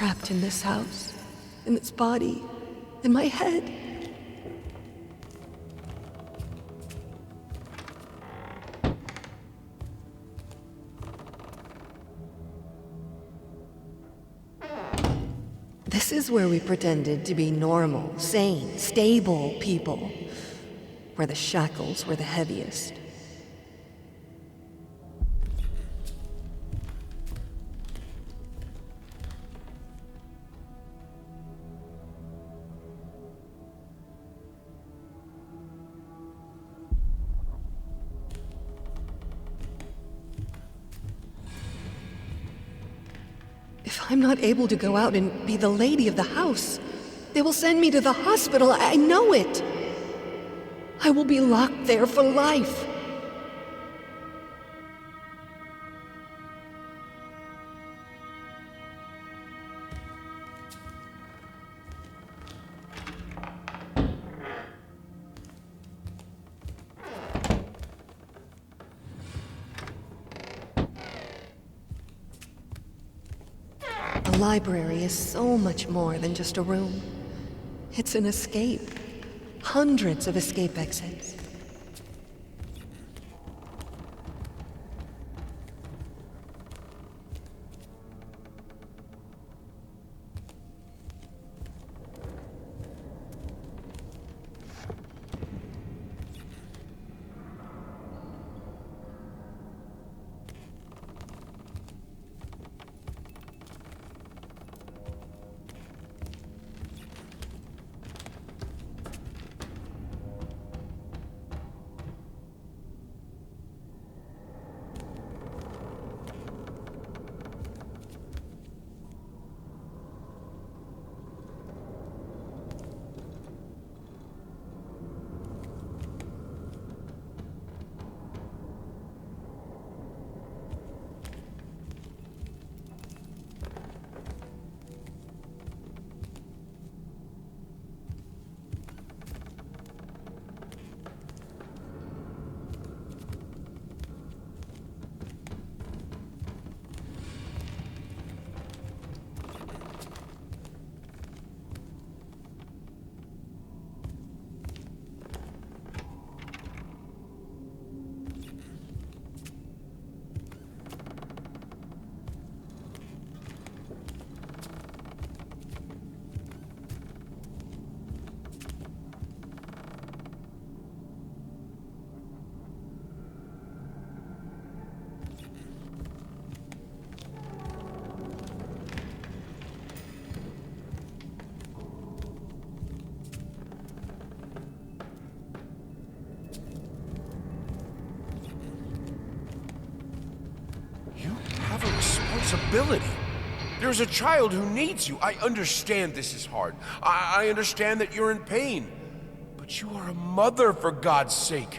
trapped in this house, in this body, in my head. This is where we pretended to be normal, sane, stable people, where the shackles were the heaviest. If I'm not able to go out and be the lady of the house, they will send me to the hospital. I know it. I will be locked there for life. The library is so much more than just a room. It's an escape. Hundreds of escape exits. Responsibility. There's a child who needs you. I understand this is hard. I understand that you're in pain. But you are a mother, for God's sake.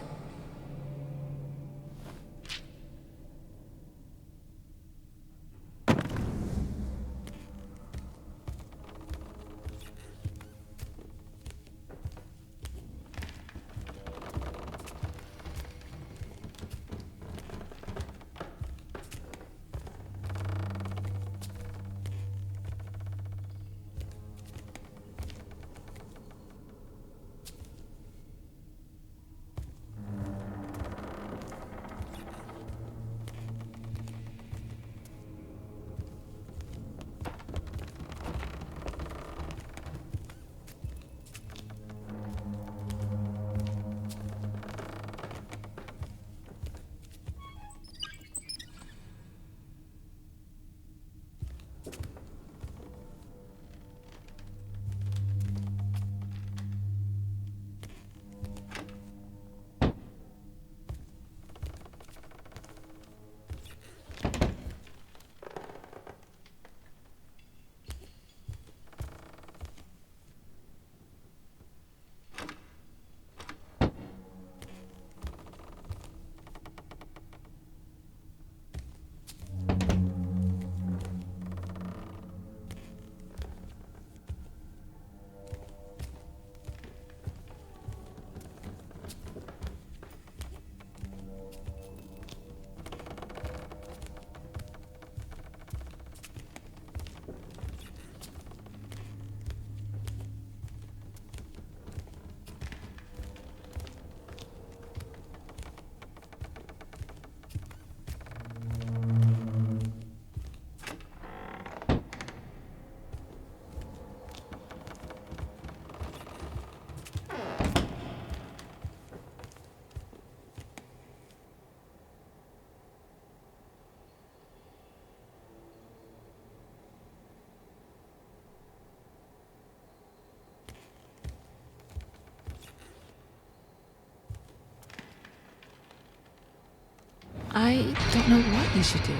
I don't know what you should do,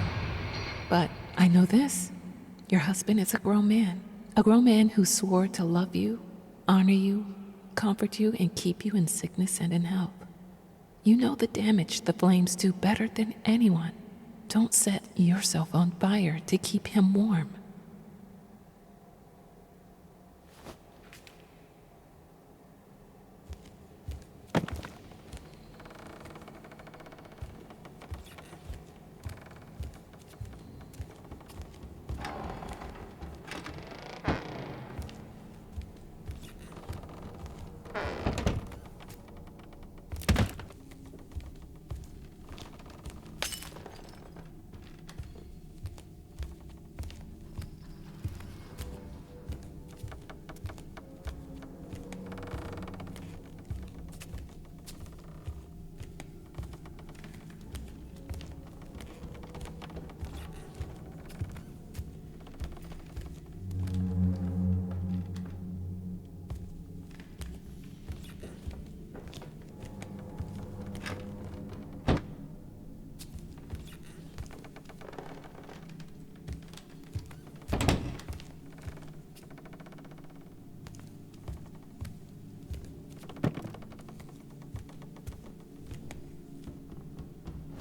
but I know this. Your husband is a grown man who swore to love you, honor you, comfort you, and keep you in sickness and in health. You know the damage the flames do better than anyone. Don't set yourself on fire to keep him warm.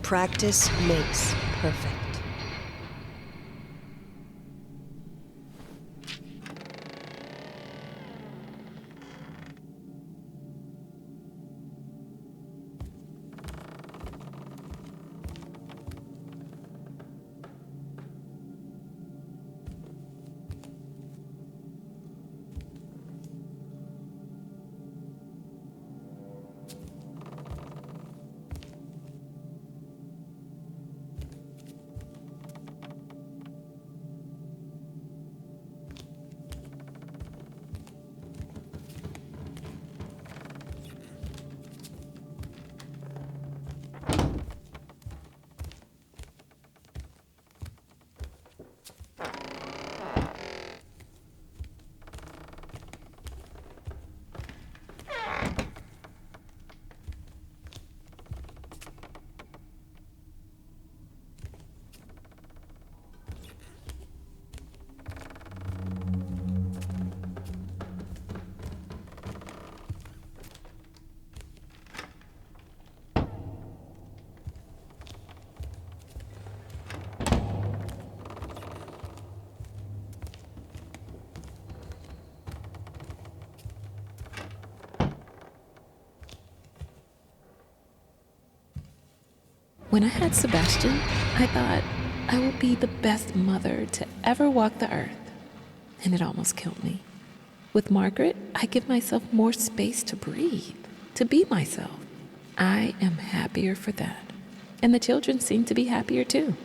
Practice makes perfect. When I had Sebastian, I thought I would be the best mother to ever walk the earth, and it almost killed me. With Margaret, I give myself more space to breathe, to be myself. I am happier for that, and the children seem to be happier too.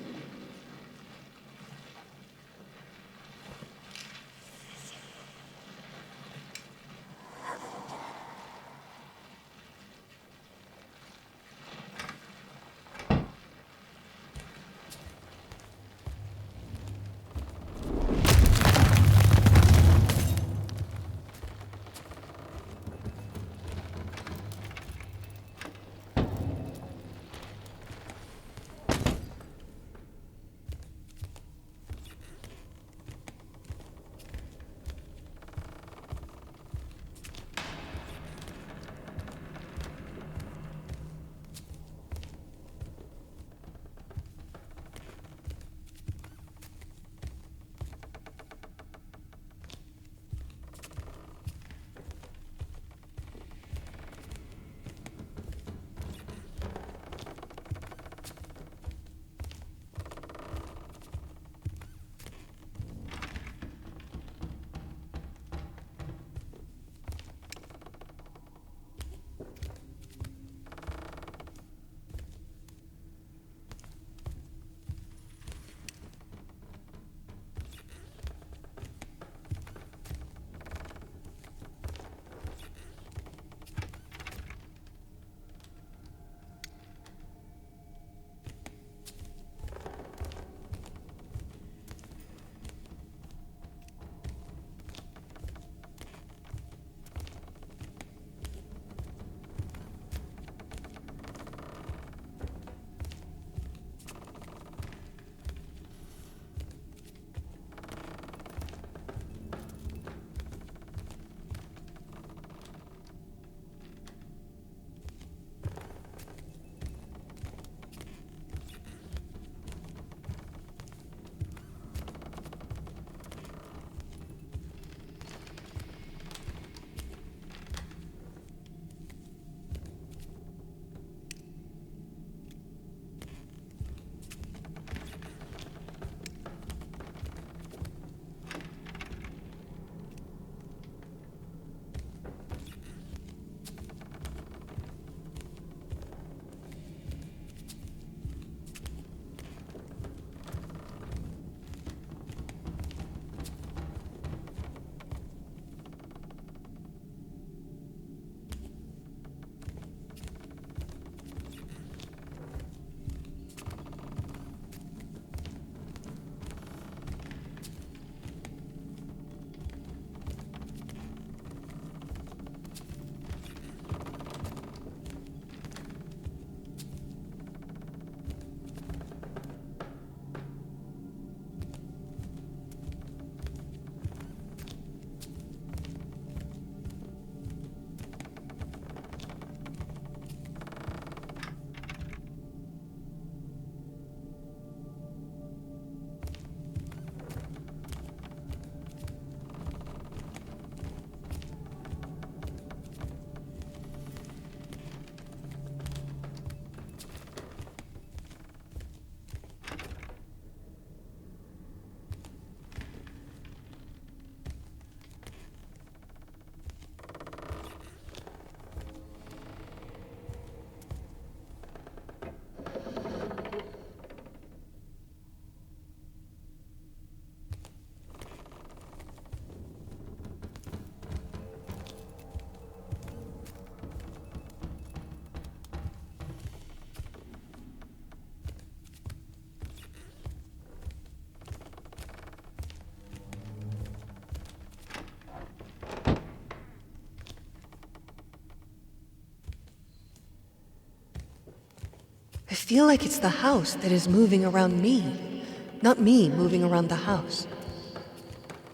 feel like it's the house that is moving around me, not me moving around the house.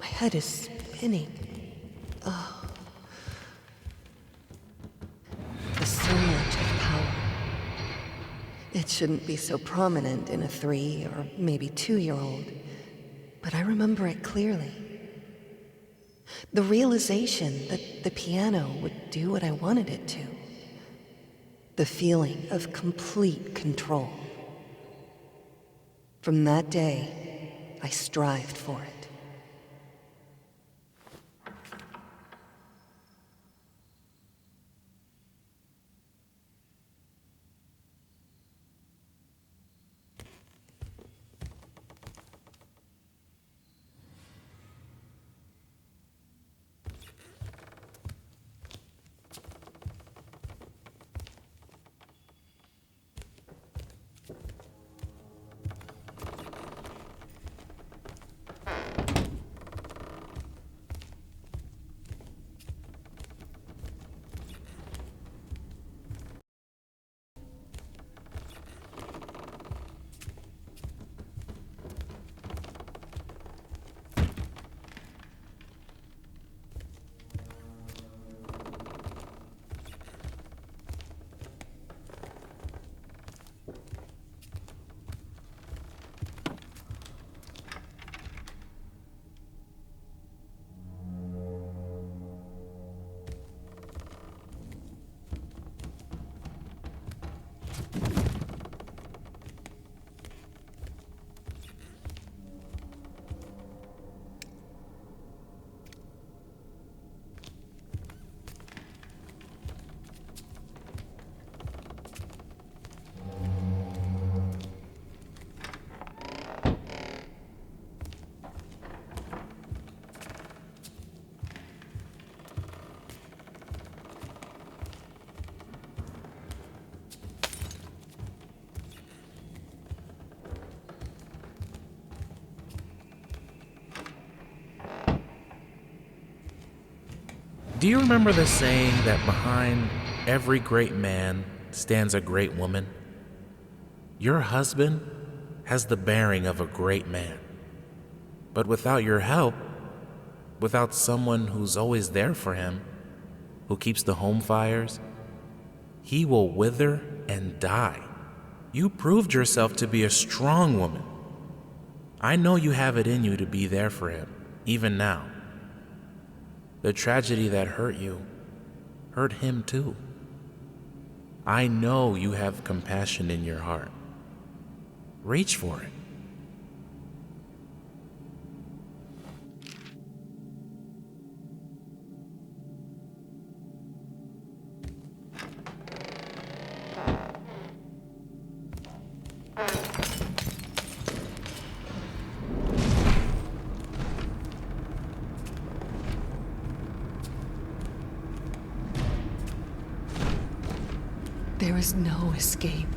My head is spinning. Oh. The surge of power. It shouldn't be so prominent in a 3 or maybe 2-year-old, but I remember it clearly. The realization that the piano would do what I wanted it to. The feeling of complete control. From that day, I strived for it. Do you remember the saying that behind every great man stands a great woman? Your husband has the bearing of a great man. But without your help, without someone who's always there for him, who keeps the home fires, he will wither and die. You proved yourself to be a strong woman. I know you have it in you to be there for him, even now. The tragedy that hurt you hurt him too. I know you have compassion in your heart. Reach for it. There is no escape.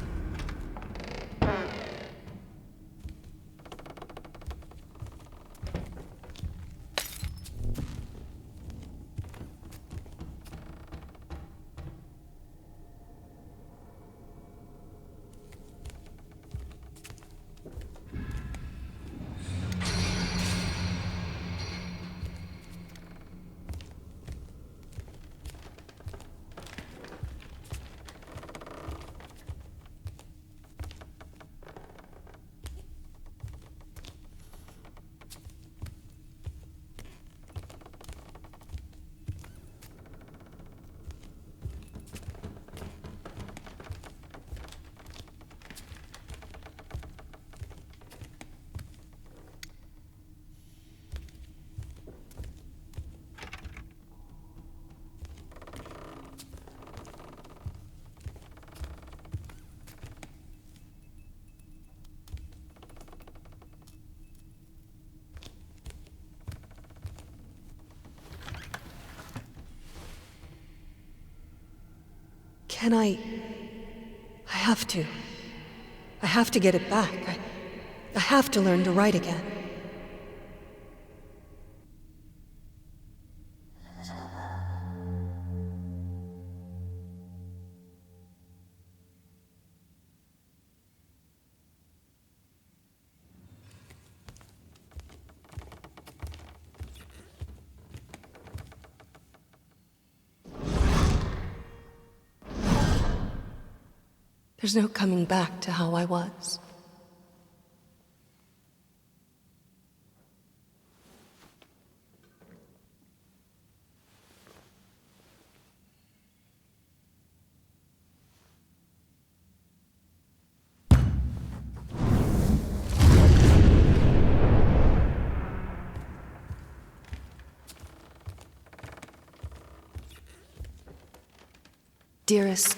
Can I have to. I have to get it back. I have to learn to write again. There's no coming back to how I was. Dearest,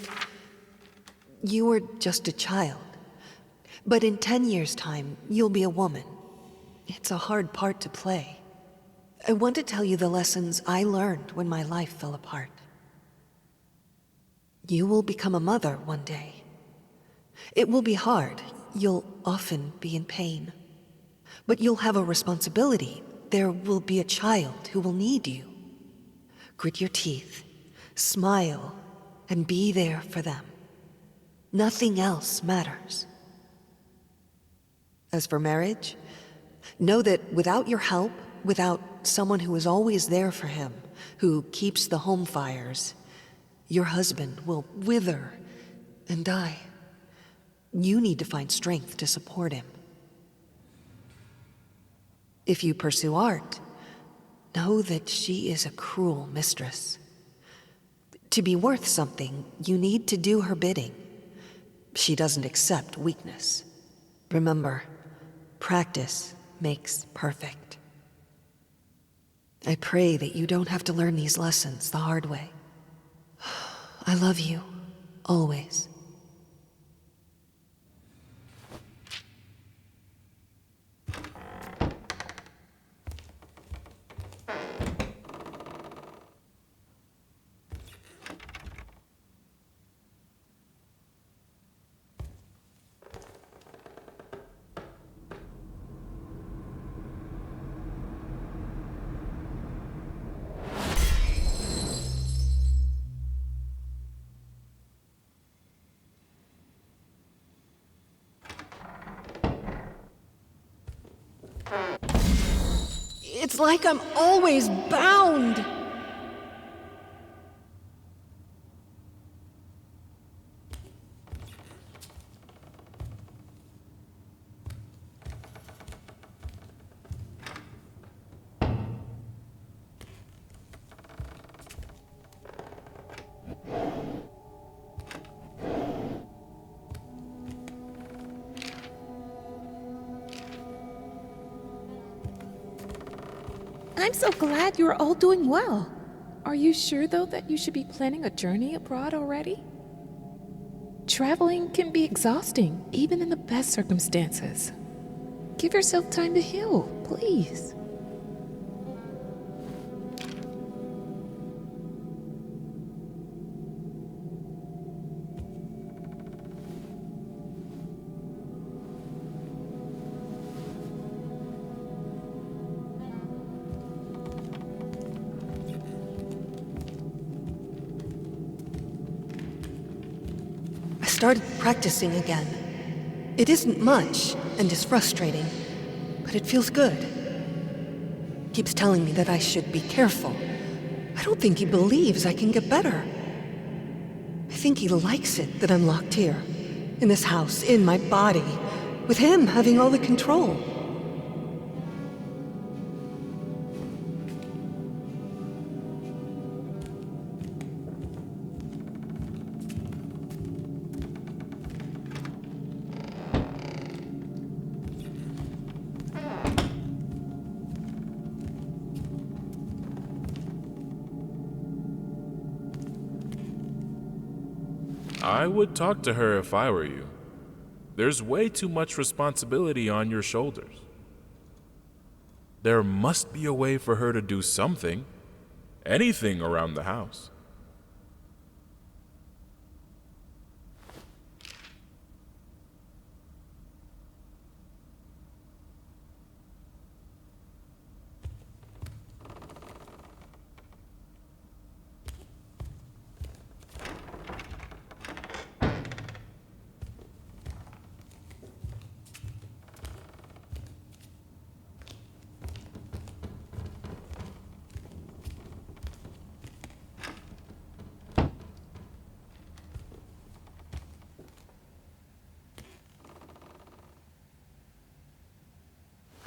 you were just a child. But in 10 years' time, you'll be a woman. It's a hard part to play. I want to tell you the lessons I learned when my life fell apart. You will become a mother one day. It will be hard. You'll often be in pain. But you'll have a responsibility. There will be a child who will need you. Grit your teeth, smile, and be there for them. Nothing else matters. As for marriage, know that without your help, without someone who is always there for him, who keeps the home fires, your husband will wither and die. You need to find strength to support him. If you pursue art, know that she is a cruel mistress. To be worth something, you need to do her bidding. She doesn't accept weakness. Remember, practice makes perfect. I pray that you don't have to learn these lessons the hard way. I love you, always. It's like I'm always bound. I'm so glad you're all doing well. Are you sure, though, that you should be planning a journey abroad already? Traveling can be exhausting, even in the best circumstances. Give yourself time to heal, please. I started practicing again. It isn't much, and is frustrating, but it feels good. Keeps telling me that I should be careful. I don't think he believes I can get better. I think he likes it that I'm locked here, in this house, in my body, with him having all the control. I would talk to her if I were you. There's way too much responsibility on your shoulders. There must be a way for her to do something, anything around the house.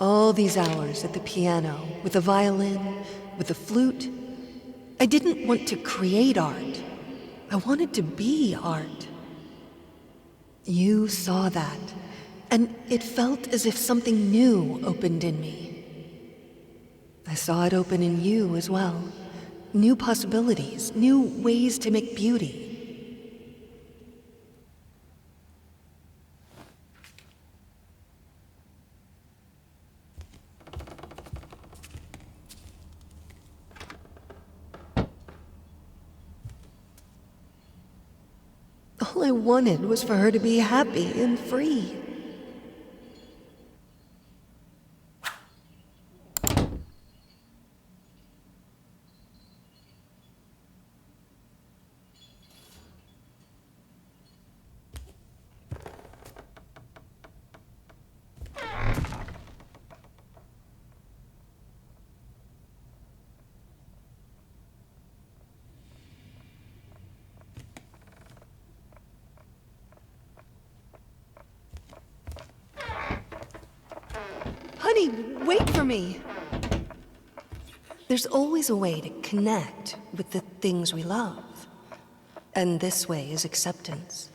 All these hours at the piano, with the violin, with the flute. I didn't want to create art. I wanted to be art. You saw that, and it felt as if something new opened in me. I saw it open in you as well. New possibilities, new ways to make beauty. All I wanted was for her to be happy and free. Honey, wait for me! There's always a way to connect with the things we love. And this way is acceptance.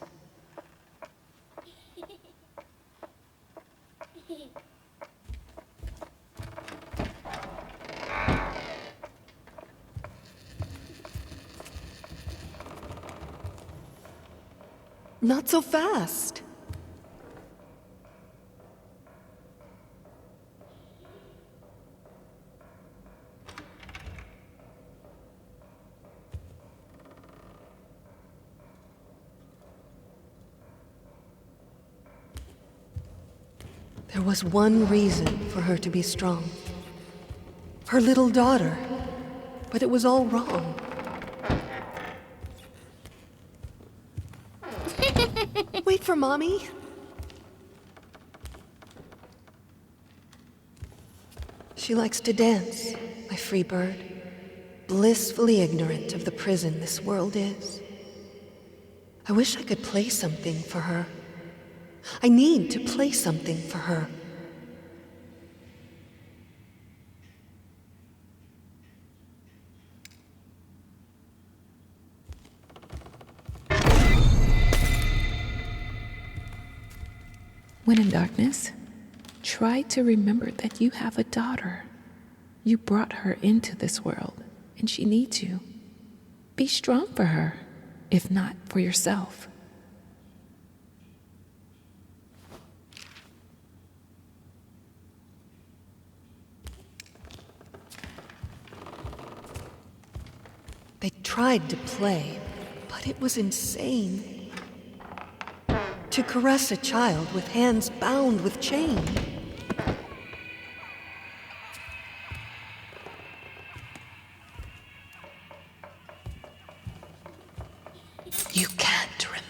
Not so fast. There was one reason for her to be strong. Her little daughter. But it was all wrong. Wait for Mommy. She likes to dance, my free bird, blissfully ignorant of the prison this world is. I wish I could play something for her. I need to play something for her. When in darkness, try to remember that you have a daughter. You brought her into this world, and she needs you. Be strong for her, if not for yourself. They tried to play, but it was insane. To caress a child with hands bound with chain. You can't remember.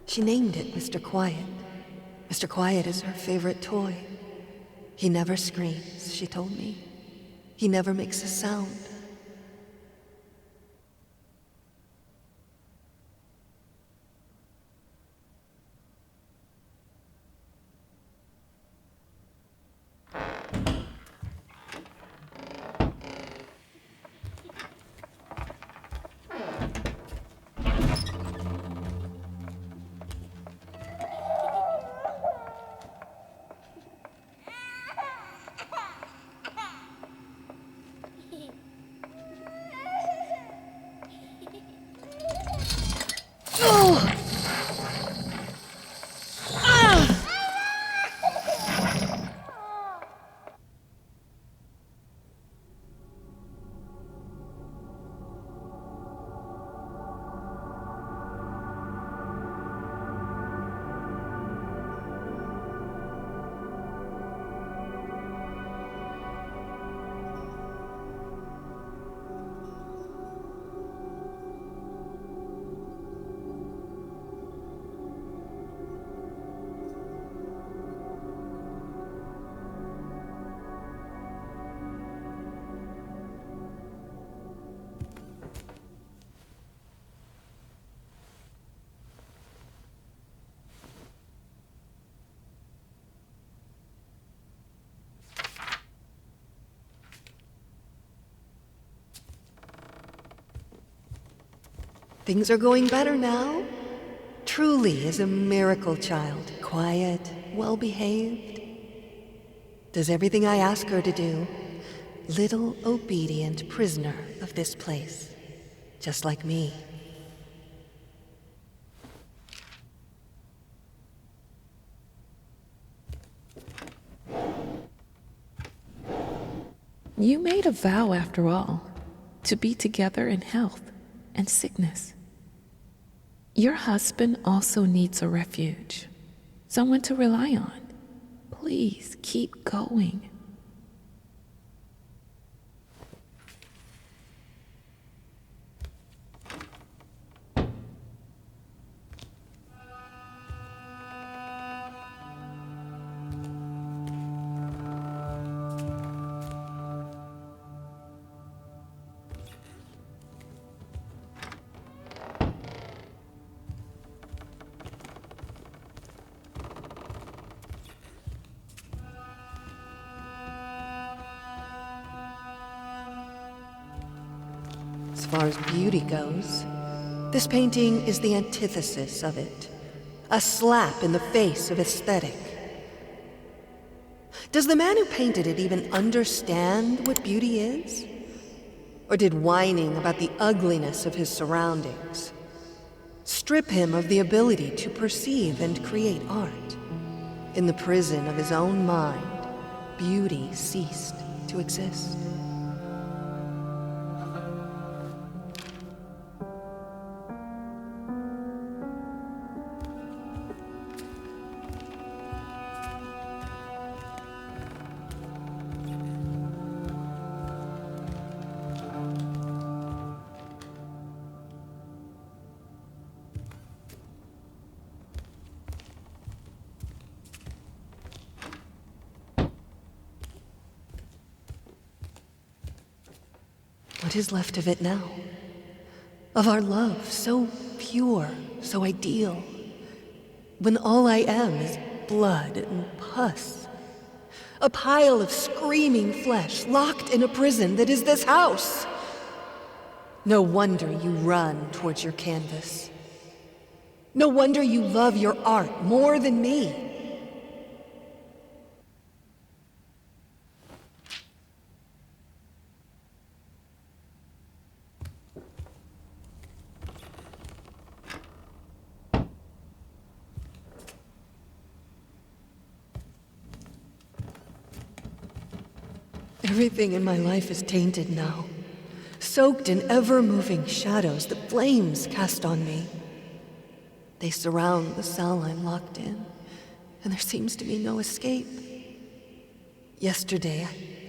She named it Mr. Quiet. Mr. Quiet is her favorite toy. He never screams, she told me. He never makes a sound. Things are going better now. Truly is a miracle child, quiet, well-behaved. Does everything I ask her to do. Little obedient prisoner of this place, just like me. You made a vow, after all, to be together in health and sickness. Your husband also needs a refuge, someone to rely on. Please keep going. As far as beauty goes, this painting is the antithesis of it. A slap in the face of aesthetic. Does the man who painted it even understand what beauty is? Or did whining about the ugliness of his surroundings strip him of the ability to perceive and create art? In the prison of his own mind, beauty ceased to exist. What is left of it now? Of our love, so pure, so ideal, when all I am is blood and pus. A pile of screaming flesh locked in a prison that is this house. No wonder you run towards your canvas. No wonder you love your art more than me. Everything in my life is tainted now, soaked in ever-moving shadows the flames cast on me. They surround the cell I'm locked in, and there seems to be no escape. Yesterday,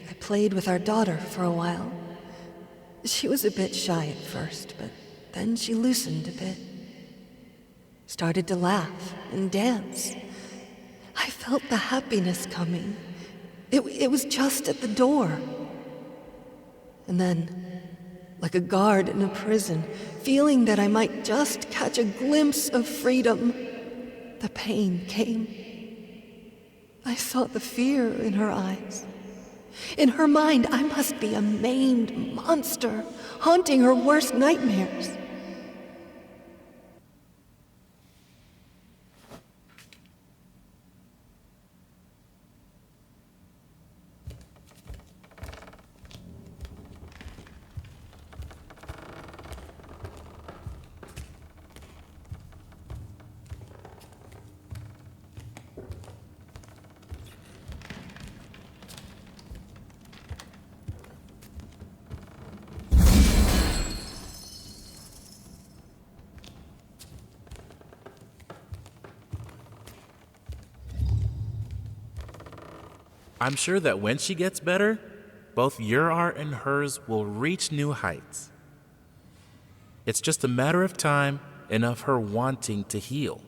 I played with our daughter for a while. She was a bit shy at first, but then she loosened a bit. Started to laugh and dance. I felt the happiness coming. It was just at the door. And then, like a guard in a prison, feeling that I might just catch a glimpse of freedom, the pain came. I saw the fear in her eyes. In her mind, I must be a maimed monster, haunting her worst nightmares. I'm sure that when she gets better, both your art and hers will reach new heights. It's just a matter of time and of her wanting to heal.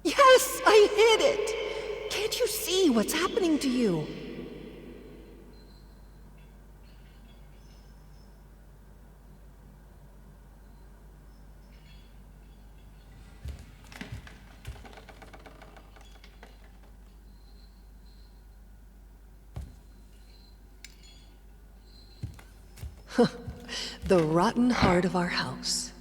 Yes, I hit it! Can can't you see what's happening to you? The rotten heart of our house.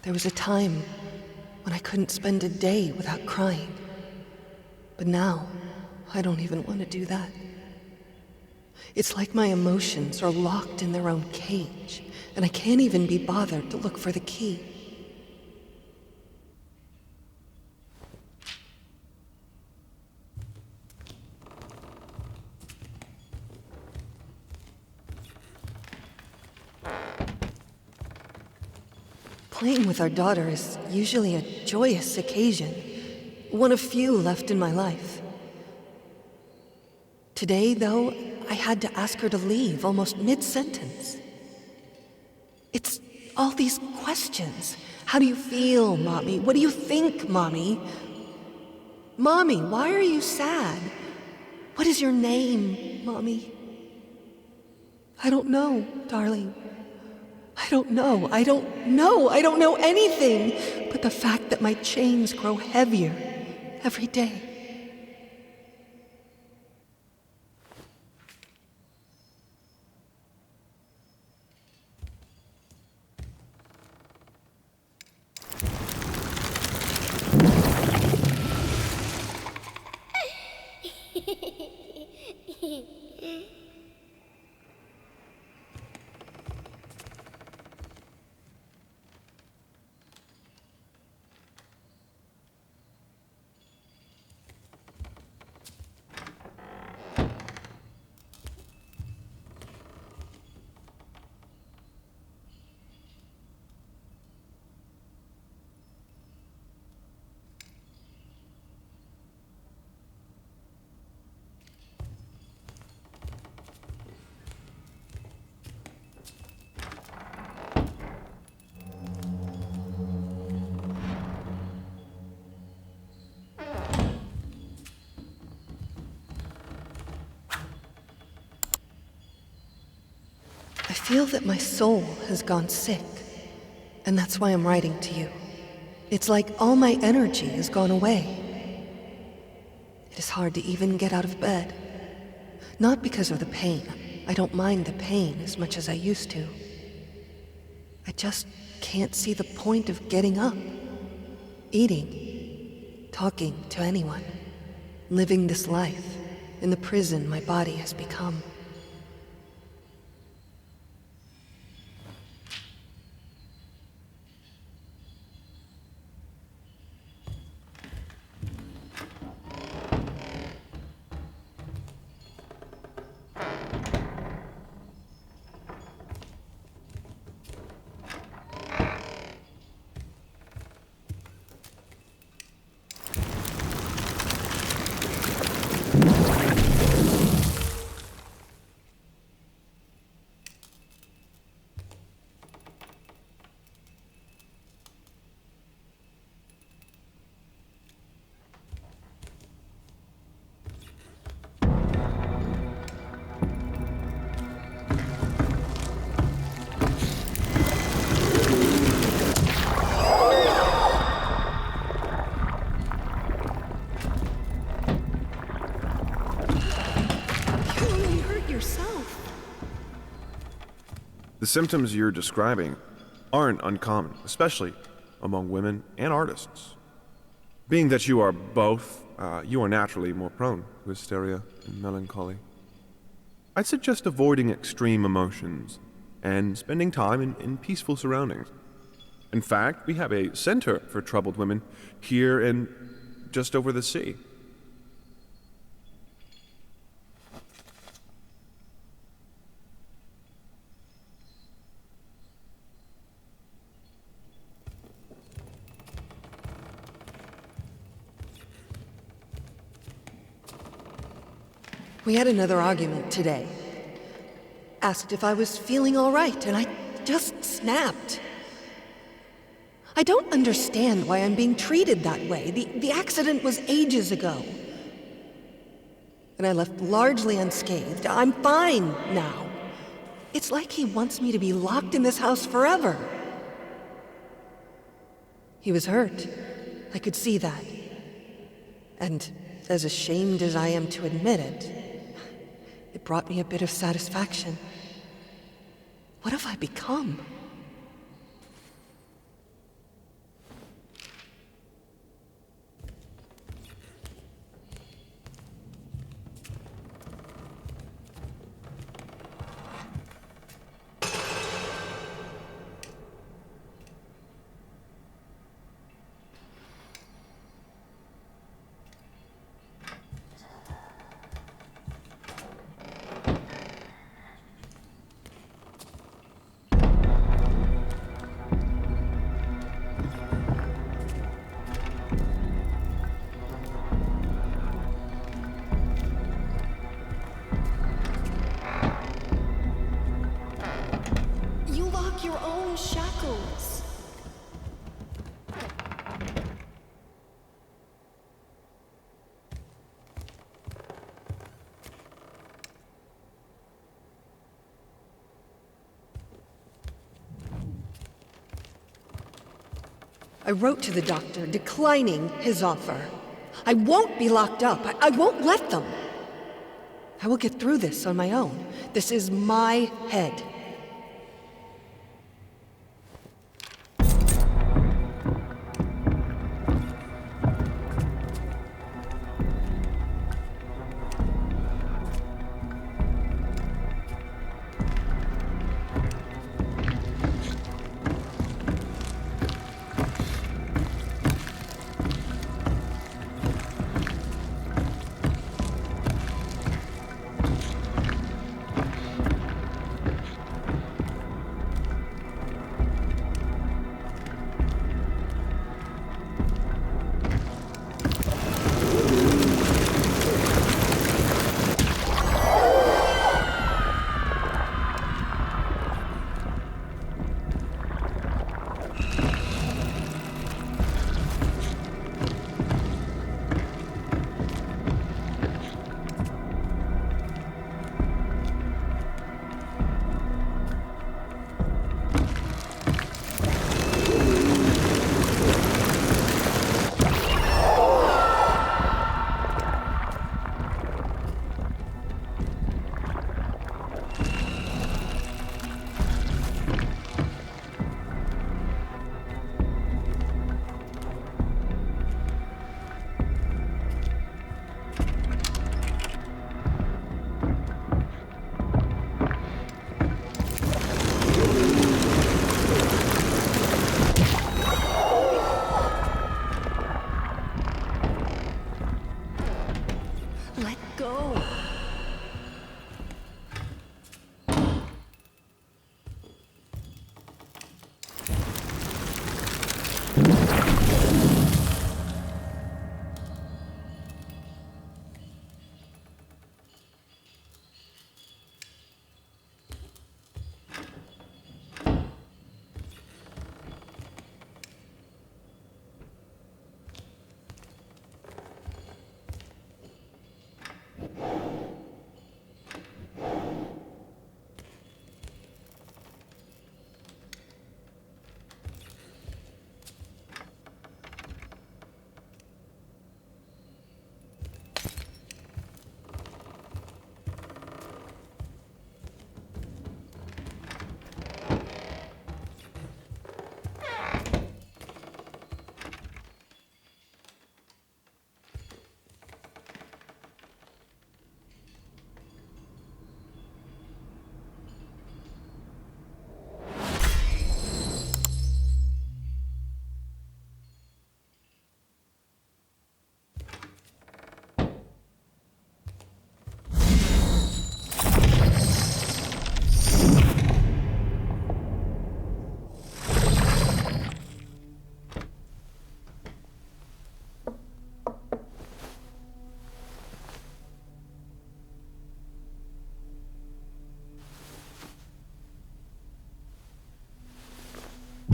There was a time when I couldn't spend a day without crying. But now, I don't even want to do that. It's like my emotions are locked in their own cage, and I can't even be bothered to look for the key. Playing with our daughter is usually a joyous occasion, one of few left in my life. Today, though, I had to ask her to leave almost mid-sentence. It's all these questions. How do you feel, Mommy? What do you think, Mommy? Mommy, why are you sad? What is your name, Mommy? I don't know, darling. I don't know. I don't know anything but the fact that my chains grow heavier every day. I feel that my soul has gone sick, and that's why I'm writing to you. It's like all my energy has gone away. It is hard to even get out of bed. Not because of the pain. I don't mind the pain as much as I used to. I just can't see the point of getting up, eating, talking to anyone, living this life in the prison my body has become. The symptoms you're describing aren't uncommon, especially among women and artists. Being that you are both, you are naturally more prone to hysteria and melancholy. I'd suggest avoiding extreme emotions and spending time in peaceful surroundings. In fact, we have a center for troubled women here and just over the sea. We had another argument today. Asked if I was feeling all right, and I just snapped. I don't understand why I'm being treated that way. The accident was ages ago. And I left largely unscathed. I'm fine now. It's like he wants me to be locked in this house forever. He was hurt. I could see that. And as ashamed as I am to admit it, it brought me a bit of satisfaction. What have I become? Your own shackles. I wrote to the doctor declining his offer. I won't be locked up. I won't let them. I will get through this on my own. This is my head.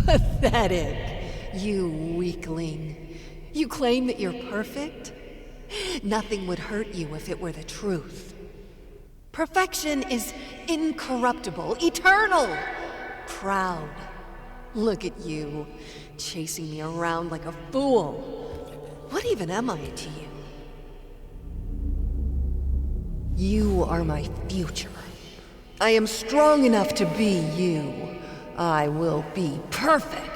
Pathetic. You weakling. You claim that you're perfect? Nothing would hurt you if it were the truth. Perfection is incorruptible, eternal, proud. Look at you, chasing me around like a fool. What even am I to you? You are my future. I am strong enough to be you. I will be perfect.